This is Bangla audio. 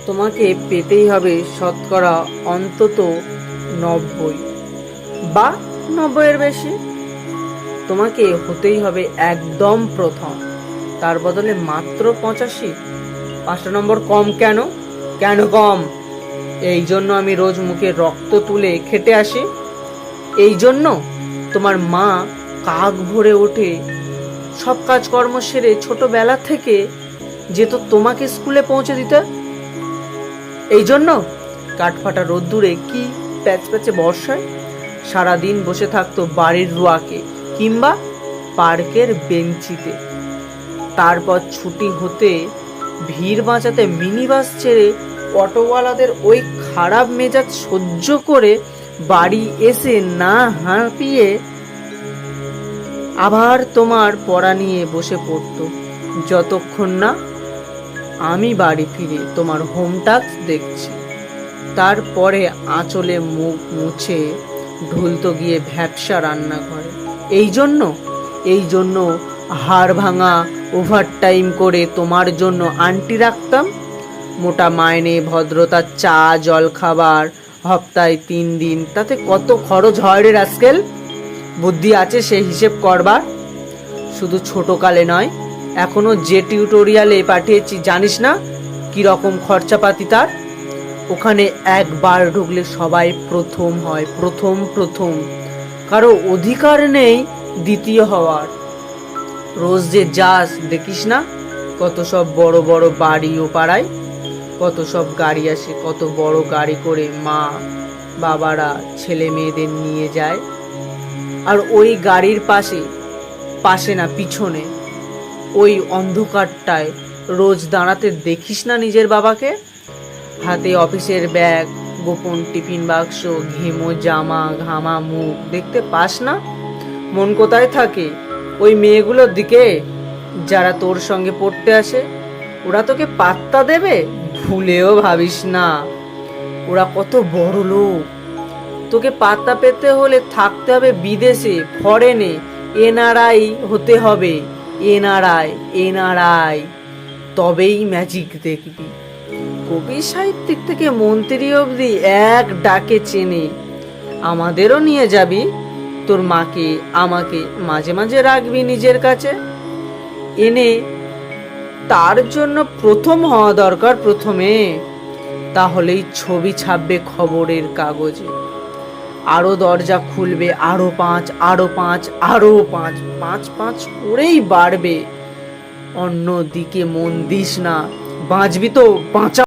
তোমাকে পেতেই হবে শতকরা অন্তত 90 বা 90-এর বেশি। তোমাকে হতেই হবে একদম প্রথম, তার বদলে মাত্র 85। 5টা নম্বর কম কেন? কেন কম? এই জন্য আমি রোজ মুখে রক্ত তুলে খেটে আসি। এই জন্য তোমার মা কাক ভরে ওঠে, সব কাজকর্ম সেরে ছোটবেলা থেকে যেত তোমাকে স্কুলে পৌঁছে দিতে। এই জন্য কাঠফাটা রোদ্দুরে কি প্যাচপ্যাচে বর্ষায় সারাদিন বসে থাকতো বাড়ির রোয়াকে কিংবা পার্কের বেঞ্চিতে। তারপর ছুটি হতে ভিড় বাঁচাতে মিনি বাস ছেড়ে অটোওয়ালাদের ওই খারাপ মেজাজ সহ্য করে বাড়ি এসে না হাঁপিয়ে আবার তোমার পড়া নিয়ে বসে পড়তো, যতক্ষণ না আমি বাড়ি ফিরে তোমার হোম টাস্ক দেখছি। তারপরে আঁচলে মুখ মুছে ঢুলতো গিয়ে ভ্যাপসা রান্নাঘরে। এই জন্য হাড় ভাঙা ওভারটাইম করে তোমার জন্য আন্টি রাখতাম। মোটা মাইনে, ভদ্রতার চা জল খাবার, সপ্তাহে 3 দিন, তাতে কত খরচ হয় রে রাস্কেল? বুদ্ধি আছে সেই হিসেব করবার? শুধু ছোটকালে নয়, এখনো যে টিউটোরিয়ালে পাঠিয়েছি জানিস না কি রকম খরচাপাতি তার? ওখানে একবার ঢুকলে সবাই প্রথম হয়, প্রথম। কারো অধিকার নেই দ্বিতীয় হওয়ার। রোজ যে যাস দেখিস না কত সব বড় বড় বাড়ি ও পাড়ায়, কত সব গাড়ি আসে, কত বড় গাড়ি করে মা বাবারা ছেলে মেয়েদের নিয়ে যায়। আর ওই গাড়ির পাশে না পিছনে ওই অন্ধকারটায় রোজ দাঁড়াতে দেখিস না নিজের বাবাকে? হাতে অফিসের ব্যাগ, গোপন টিফিন বাক্স, ঘেমো জামা, ঘামা মুখ দেখতে পাস না? মন কোথায় থাকে ওই মেয়েগুলোর দিকে যারা তোর সঙ্গে পড়তে আসে? ওরা তোকে পাত্তা দেবে? ভুলেও ভাবিস না। ওরা কত বড় লোক। তোকে পাত্তা পেতে হলে থাকতে হবে বিদেশে, ফরেনে, এনআরআই হতে হবে। এনআরআই, তবেই ম্যাজিক দেখবি। কবি সাহিত্যিক থেকে মন্ত্রী অবধি এক ডাকে চেনে। আমাদেরও নিয়ে যাবি, তোর মাকে আমাকে মাঝে মাঝে রাখবি নিজের কাছে এনে। তার জন্য প্রথম হওয়া দরকার প্রথমে, তাহলেই ছবি ছাপবে খবরের কাগজে। আরো দরজা খুলবে, আরো 5, আরো 5, আরো 5, 5 করেই বাড়বে। অন্যদিকে মন দিস না, বাঁচবি তো বাঁচা।